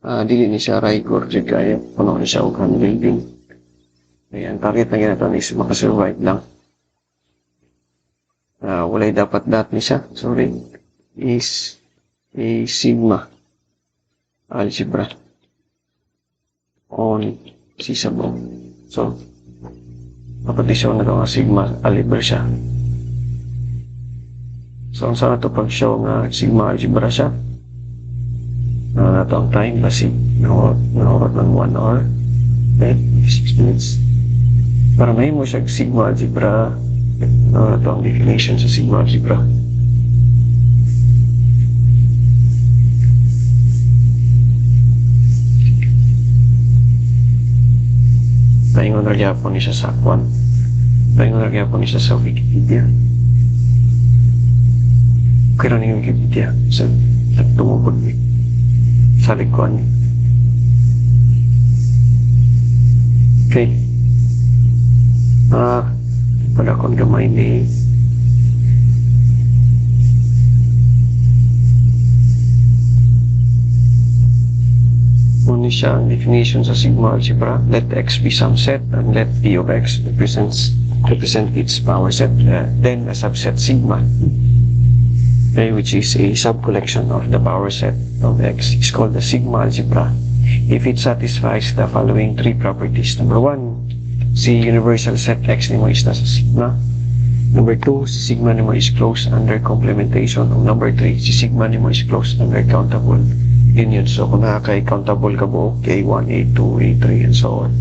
dili ni siya rigor jud kaya puno na siya og handwaving. Ayan, target na ginaton is makasurvive lang. Walay dapat dot ni siya, sorry, is a sigma algebra on C sub O. So, mapatisyon na ito nga sigma algebra siya. So, ang sana ito pag-show nga sigma algebra siya. Na ito ang time kasi nahorot ng 1 hour. Okay, 6 minutes. Para may mo siya sigma algebra, ito ang definition sa sigma algebra. Paingon na gyapon ni siya sa kwan. Paingon na gyapon ni siya sa Wikipedia. Kaya na yung Wikipedia sa tumupod ni sa likwan. Okay. Pada akong gamay ni Muna siya ang definition sa sigma algebra. Let x be some set and let p of x represent its power set. Then a subset sigma, okay, which is a subcollection of the power set of x, is called the sigma algebra if it satisfies the following three properties. Number 1, si universal set x ni mo is nasa sigma. Number 2, si sigma ni mo is closed under complementation. Number 3, si sigma ni mo is closed under countable union. So, kung nakaka-countable ka po, A1, A2, A3, and so on,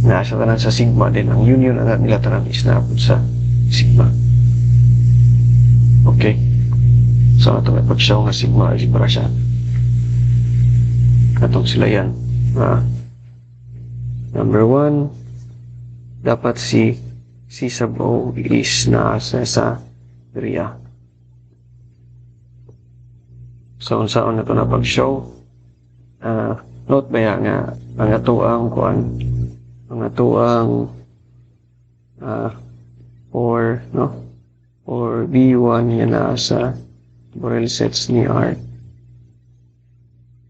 nasa tanan sa sigma din, ang union na nila tanan is naabot sa sigma. Okay. So, ito may pag-show nga sigma algebra siya. Atong sila yan. Number 1, dapat si C sub O is nasa sa area. So, saan na ito na pag-show? Note ba yan nga, ang atuang kuan, ang atuang or B1 yan nasa Borel sets ni R.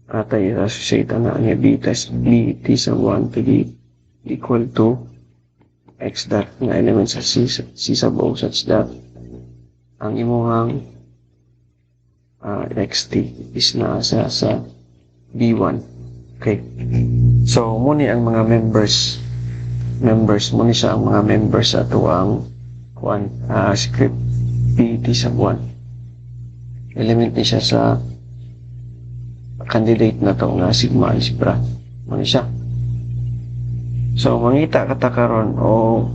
Atay associate na niya beta BT sa 1 to be equal to x dot na element sa C sub O such that ang imuhang xt is nasa sa B1. Okay. So, muni ang mga members, muni siya ang mga members sa ito ang script pt sub 1. Element ni siya sa candidate na ito nga sigma algebra. Muni siya. So, mangita katakaron o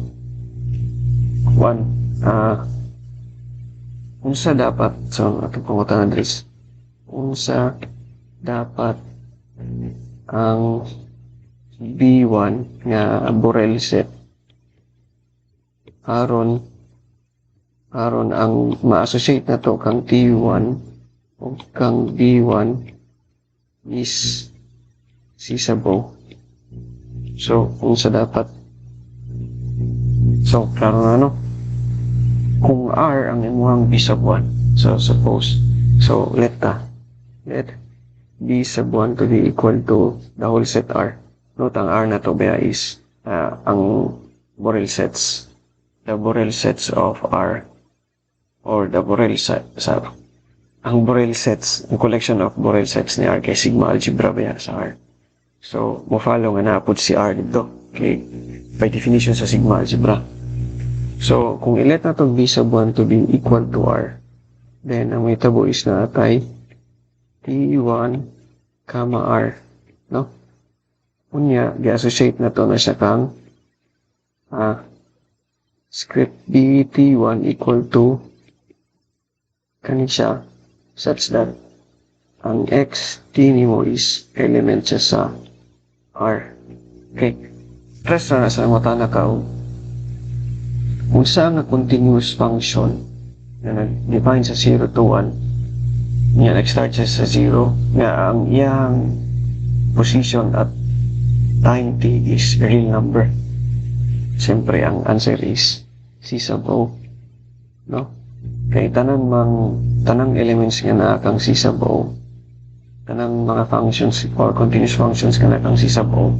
unsa dapat, so atong pangutan address, unsa dapat ang B1 nga Borel set aron ang ma-associate na to kang T1 o kang B1 is C sub O. So, unsa dapat, so klaro na kung R ang imuhang B sub 1. So, suppose, so let B sub 1 to be equal to the whole set R. Note, ang R na to ba is ang Borel sets. The Borel sets of R, or the Borel set, ang Borel sets, ang collection of Borel sets ni R kay sigma algebra ba sa R. So, mo follow nga naapod si R dito. Okay? By definition sa sigma algebra. So, kung ilet na to B sub 1 to be equal to R, then ang may tabo is na atay T1, R. No? Unya, gi-associate na to na siya kang script B T1 equal to kanin siya such that ang X T nimo is element siya sa R. Okay. Press na sa mata na kao. Kung saan nga continuous function na nag-define sa 0 to 1, nga nag-start siya sa 0, nga ang iyang position at time t is a real number. Siyempre, ang answer is C sub O. No? Kaya tanang elements nga na kang C sub O, tanang mga functions or continuous functions nga na kang C sub O,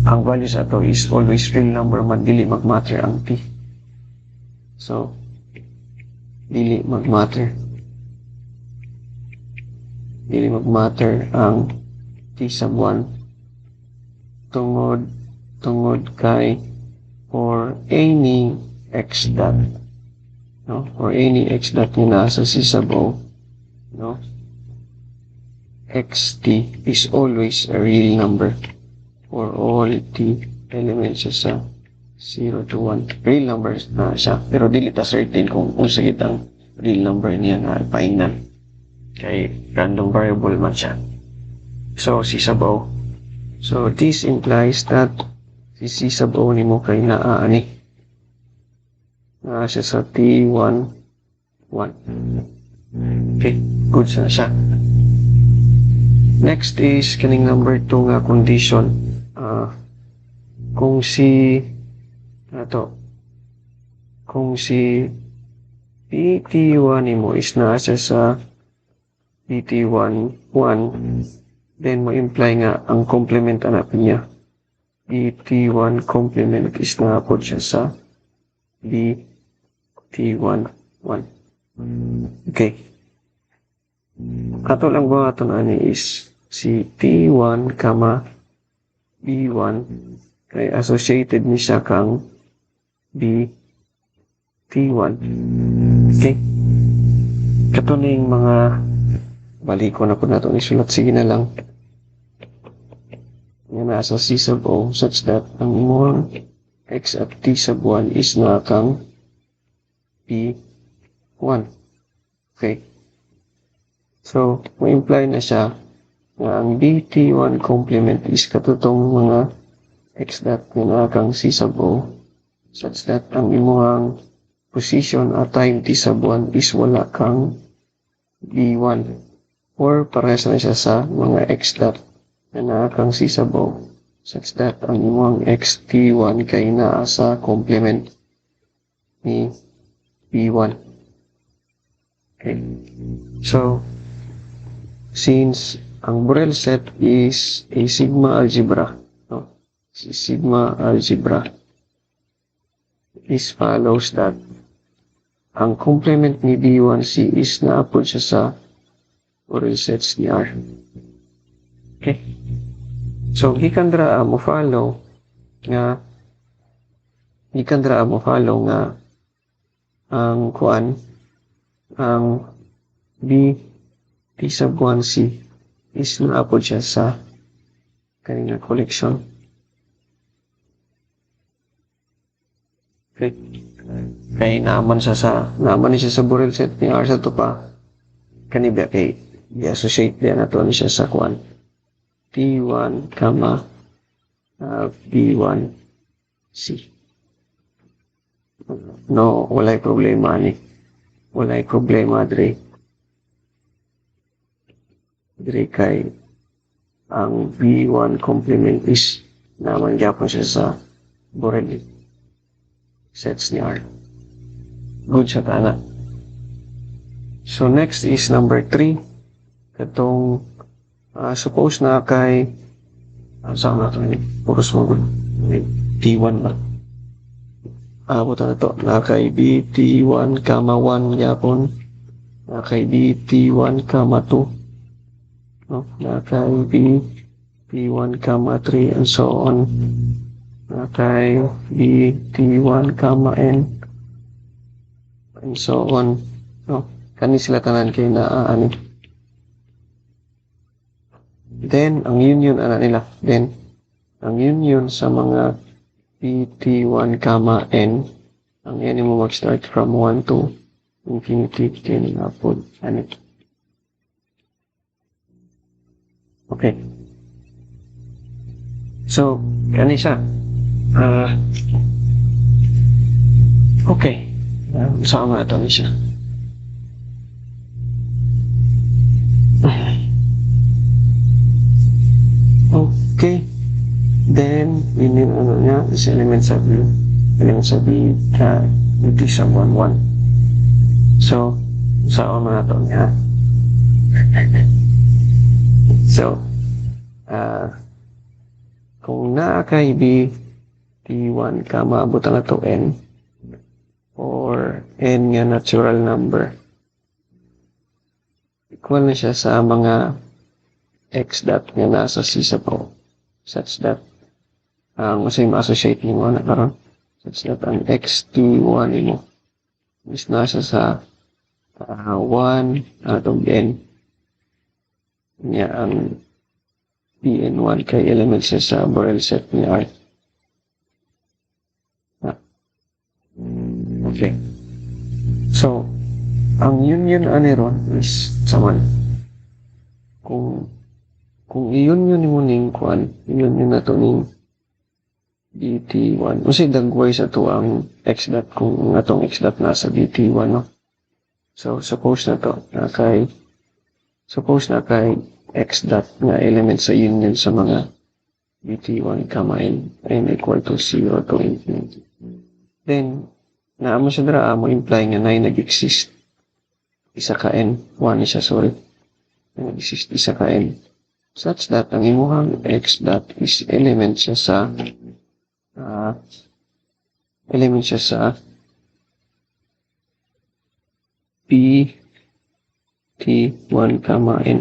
ang value sa ito is always real number, dili mag-matter ang t. So, dili mag-matter ang t sub 1 tungod kay or any x dot, no, or any x dot na nasa c sub O, no, xt is always a real number for all t elements sa 0 to 1. Real numbers na siya, pero dili ta certain kung sakit ang real number niya na ipaingnan. Kay random variable man siya. So, C sub O. So, this implies that si C sub O ni mo kay naaani. Naa siya sa T1, 1. Okay, good na siya. Next is kaning number 2 nga condition. Kung si PT1 ni mo is naa siya sa PT1, 1, then mo imply nga ang complement anak niya. PT1 complement is naapod siya sa BT1, 1. Okay. Ato lang ba ito na is si T1, B1 kay associated ni siya kang BT1. Okay. Kato na yung mga balik ko na po na ito isulat. Sige na lang. Yan nasa C sub O such that ang imong X at T sub 1 is na kang P1. Okay. So, ma-imply na siya na ang BT1 complement is katutong mga X dot na kang C sub O such that ang imong position at time T sub 1 is wala kang B1. Or parehas na siya sa mga X dot na nakakang C sub O such that ang imong XT1 kay naa sa complement ni B1. Okay. So, since ang Borel set is a sigma algebra, no? Si sigma algebra, this follows that ang complement ni B1C is naapod siya sa Borel sets ni R. Okay. So, gikan dra mo follow nga ang B T sub 1C is naapod siya sa kanina collection. Okay. Kay naaman siya sa Borel set ni R sa to pa. Kanibya kay i-associate din na to siya sa T1, B1C. No, walay problema ni. Walay problema dre kay ang B1 complement is naman gyapon siya sa Borel sets ni R. Good siya tana. So next is number 3. Katong Suppose na kay saan na ito puros mo T1 ba abot na ito na kay BT1, 1 yapon na kay BT1, 2 no? Na kay BT1, 3 and so on na kay BT1, N and so on no? Kani sila tanan kay naaani. Then ang union ana nila, then ang union sa mga BT1, N ang yan mo mag-start from 1 to infinity kini hapon ani. Okay, so kani siya okay, sama ito ni siya. Okay, then ini ano niya is element sa B it is a 1 1. So saan na ito niya. So kung naa kay BT1 maabot na to N or N nga natural number, equal na siya sa mga x dot nga nasa C sa po, such that ang masay ma-associate nimo na karon, such that ang xt1 nimo is nasa sa 1 atong n niya ang pn1 kay element siya sa Borel set ni R. Okay, so ang union ani ron is saman kung i-union mo ning kuan, i-union na to ning BT1. Kasi dagway sa to ang x dot kung atong x dot nasa BT1, no? So, suppose na kay x dot nga element sa union sa mga BT1, n equal to 0 to infinity. Then, naamo siya dira, mo imply nga na nag-exist isa ka n, 1 siya, sorry. Nag-exist isa ka n. Such that ang imuhang x dot is element siya sa BT1, n.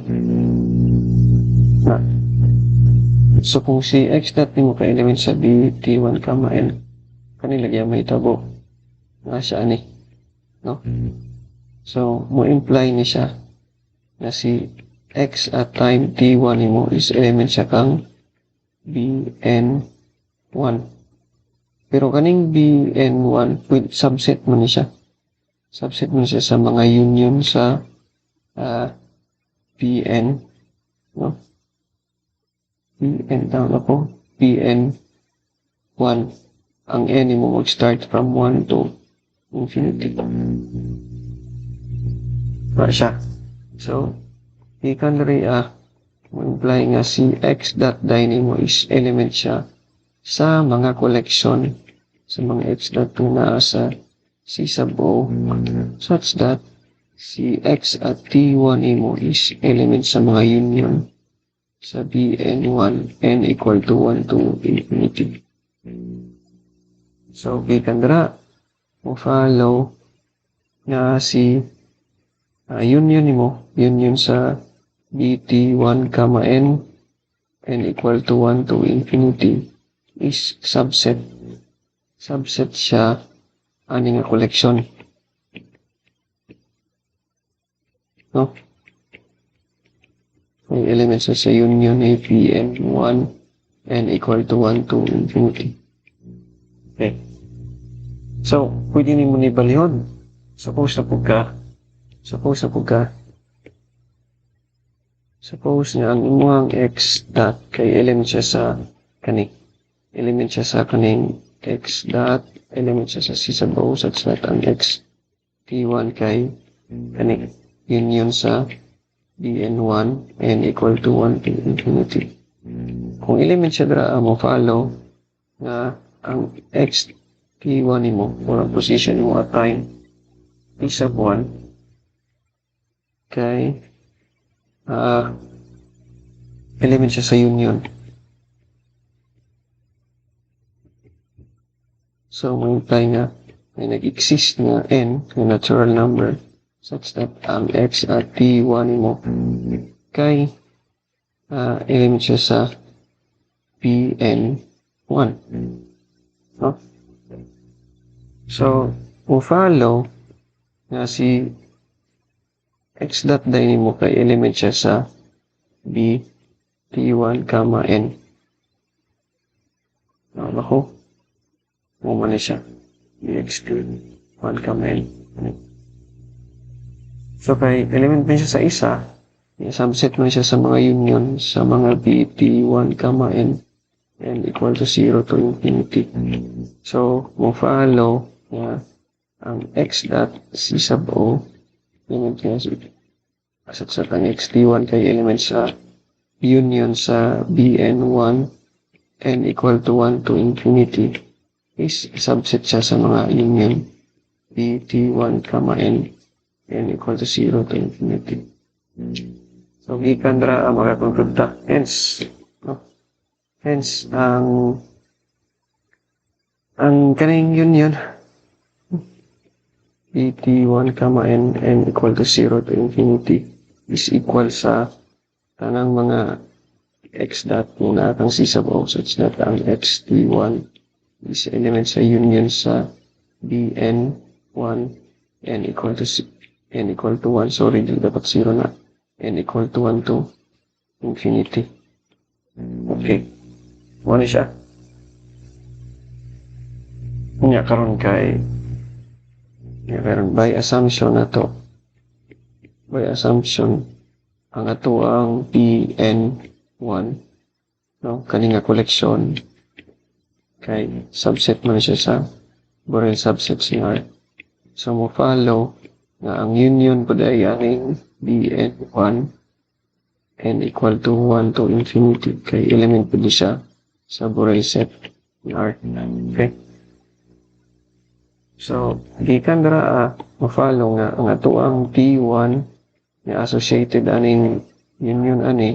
So kung si x dot nimo ka element sa BT1, n, kanilagyan may tabo nga siya ani, no? So mo imply ni siya na si x at time t1 nimo is element siya kang bn1. Pero kaning bn1 subset man ni siya. Subset man siya sa mga union sa bn, no? bn down ako, bn1 ang n nimo mag-start from 1 to infinity. Para siya. So ikan rin mo-imply nga si x dot dine mo is element siya sa mga collection sa mga x dot na sa C sub O, such that si x at t1 mo is element sa mga union sa bn1 n equal to 1 to infinity. So ikan rin mo follow nga si union sa BT1, n equal to 1 to infinity is subset siya ani nga collection, no? May elements sa union ay pn1 n equal to 1 to infinity. Okay, so pwede nimo ni balihon. Suppose nga ang imuhang x dot kay element siya sa kaning x dot element siya sa C sub O, such that ang x t1 kay kaning union sa bn1 n equal to 1 to infinity. Kung element siya dira mo follow nga ang x t1 nimo or ang position mo at time T sub 1 kay element siya sa union. So, mag-imply nga may nag-exist nga n, na natural number, such that ang x at p1 mo kay element siya sa pn1. No? So, follow nga si x dot din mo kay element siya sa b t1, n. Nako. Muna siya. Bx t1, n. So, kay element mo siya sa isa, i-subset mo siya sa mga union sa mga b t1, n equal to 0 to infinity. So, follow nga ang x dot c sub o element niya sa ang xt1 kay element sa union sa bn1 n equal to 1 to infinity is subset siya sa mga union bt1, n equal to 0 to infinity. So, gikan dra ang mga konstrukta. Hence, ang kaning union bt1, n equal to 0 to infinity is equal sa tanang mga x dot muna kang c sub o such that ang xt1 is element sa union sa bn1 n equal to 1. Sorry, di dapat 0 na. N equal to 1 to infinity. Okay. Ano siya? Karon by assumption na to. By assumption, ang ato ang pn1, no? Kaninga collection kay subset man siya sa Borel subsets ni R. So, mo follow nga ang union po dahil aning bn1 n equal to 1 to infinity kay element po siya sa Borel set ni R. Okay? So, gikan dara mo-follow nga ang ato ang P1 na associated aning union ani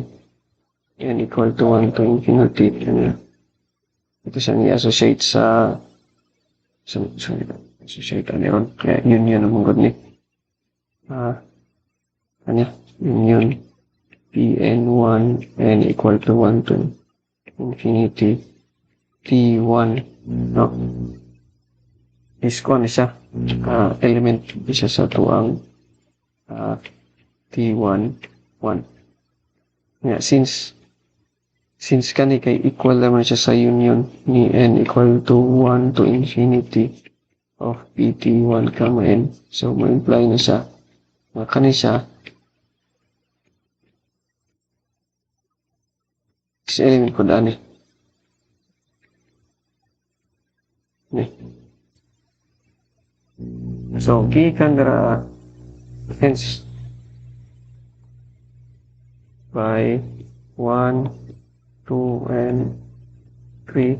n equal to 1 to infinity. Ito siya ni-associate sa associate aron kaya union ang mong ni union Pn1 n equal to 1 to infinity T1, no? Is ko siya element siya sa tuang T1 1. Yeah, since kani kay equal naman siya sa union ni n equal to 1 to infinity of pt1, n. So, ma-imply na siya nga kani siya is element ko dani. So, gikan dara hence by 1, 2, and 3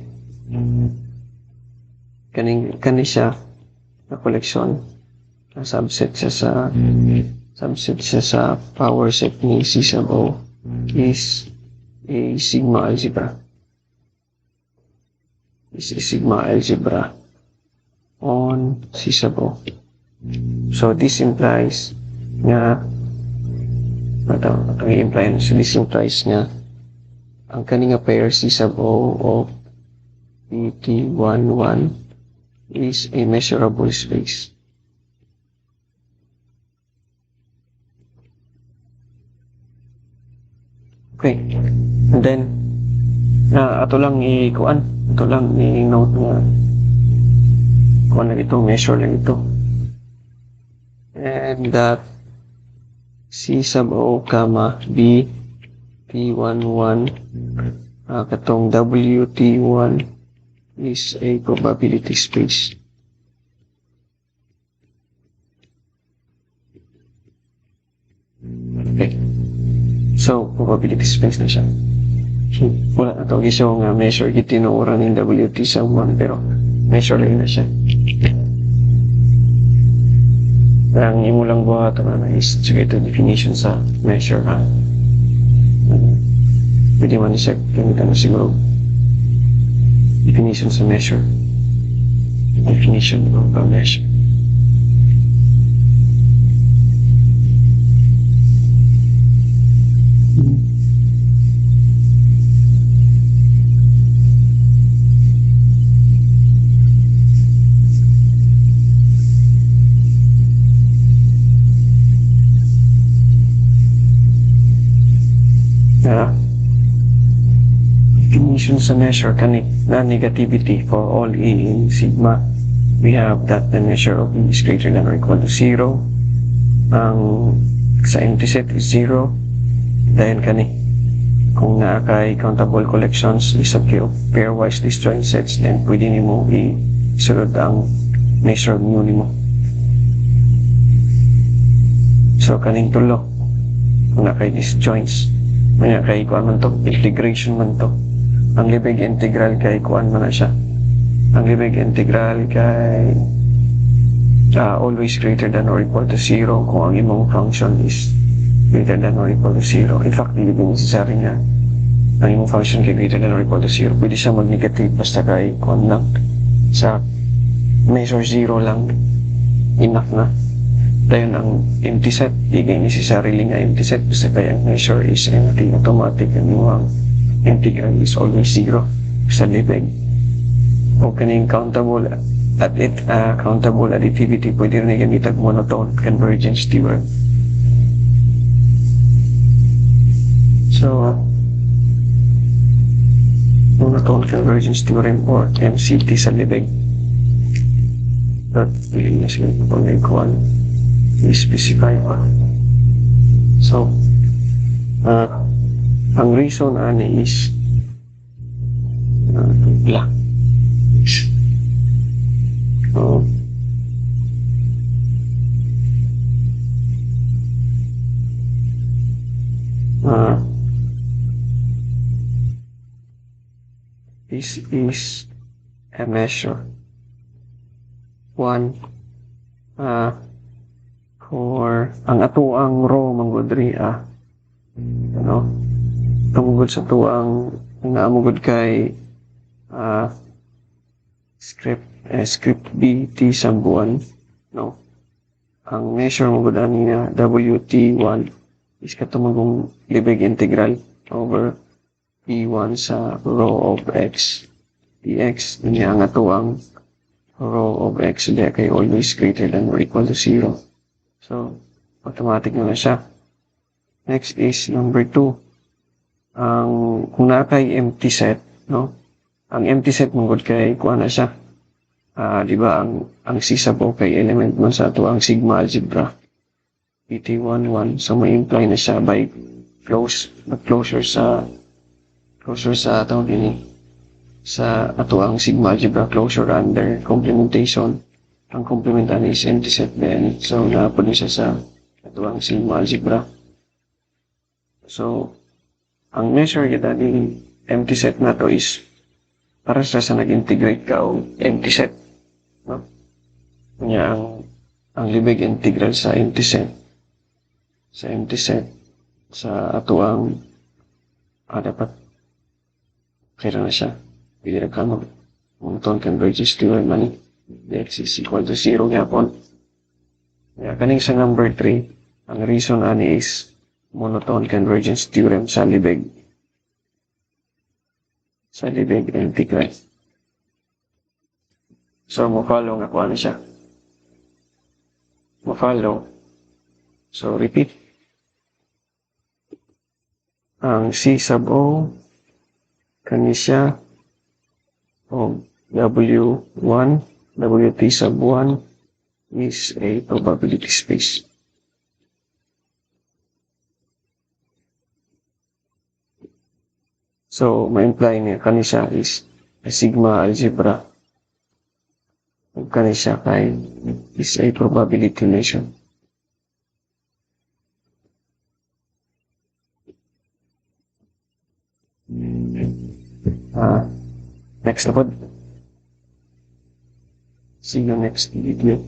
kani siya na collection na subset siya sa power set ni C sub O is a sigma algebra. Is a sigma algebra on C sub O. So, this implies nga this implies nga ang kaninga pair C sub O of pt11 is a measurable space. Okay. And then ato lang i-note nga kuan lang ito, measure lang ito. And that C sub O, B T11 katong WT1 is a probability space. Okay. So, probability space na siya. Wala na ito gisyo nga measure gitinuuran ng WT sub 1 pero measure lang na siya. Ang imo lang buhat na is ito definition sa measure pwede man siya gamitan na siguro definition sa measure. Definition of a measure. Definition sa measure na negativity for all E in sigma. We have that the measure of E is greater than or equal to 0. Ang sa empty set is 0. Dahil kung kay countable collections lisab kayo pairwise disjoint sets, then pwede nimo isulod ang measure of mu nimo. So kaning tulo kung kay disjoints may kay kuan man to, integration man to. Ang libig integral kay kuan man na siya. Ang libig integral kay always greater than or equal to 0 kung ang imong function is greater than or equal to 0. In fact, hindi necessary nga ang imong function kay greater than or equal to 0. Pwede siya mag-negative basta kay kuan lang. Sa measure 0 lang, enough na. Dahil ang empty set, di kayo necessarily nga empty set basta kaya ang measure is empty, automatic ang imong integral is always 0 sa libig. O kaning countable countable additivity, pwede rin gamitan monotone convergence theorem. So, monotone convergence theorem or MCT sa libig. That really is going to specify pa. So, ang reason ani is this is a measure 1 for ang atuang row manggudri tumugod sa tuang naamugod kay script B T sambuan ang measure mo gud ani na WT1 is katumagong libig integral over E1 sa row of X dx niya ang atuang row of X diya kay always greater than or equal to 0. So automatic na siya. Next is number 2. Kung nakay empty set, ang empty set mong kay kuha na siya. Di ba ang sisabo kay element man sa ato ang sigma algebra PT11, so may imply na siya by closure sa atong sa ato ang sigma algebra closure under complementation. Ang complementan is empty set then, so napod siya sa ato ang sigma algebra. So ang measure kita ni empty set na to is para sa nag-integrate ka o empty set. Kanya ang libig integral sa empty set. Sa ato ang dapat kaya na siya. Pwede na ka monotone convergence theorem man x is equal to 0 yapon. Kaya kaning sa number 3, ang reason ani is monotone convergence theorem sa libig integral. So mo-follow nga kung ano siya. Mo-follow. So repeat. Ang C sub O kani siya o W1, WT sub 1 is a probability space. So, ma-imply niya kani siya is a sigma algebra. Kani siya kay is a probability measure. Next na po. See you next video.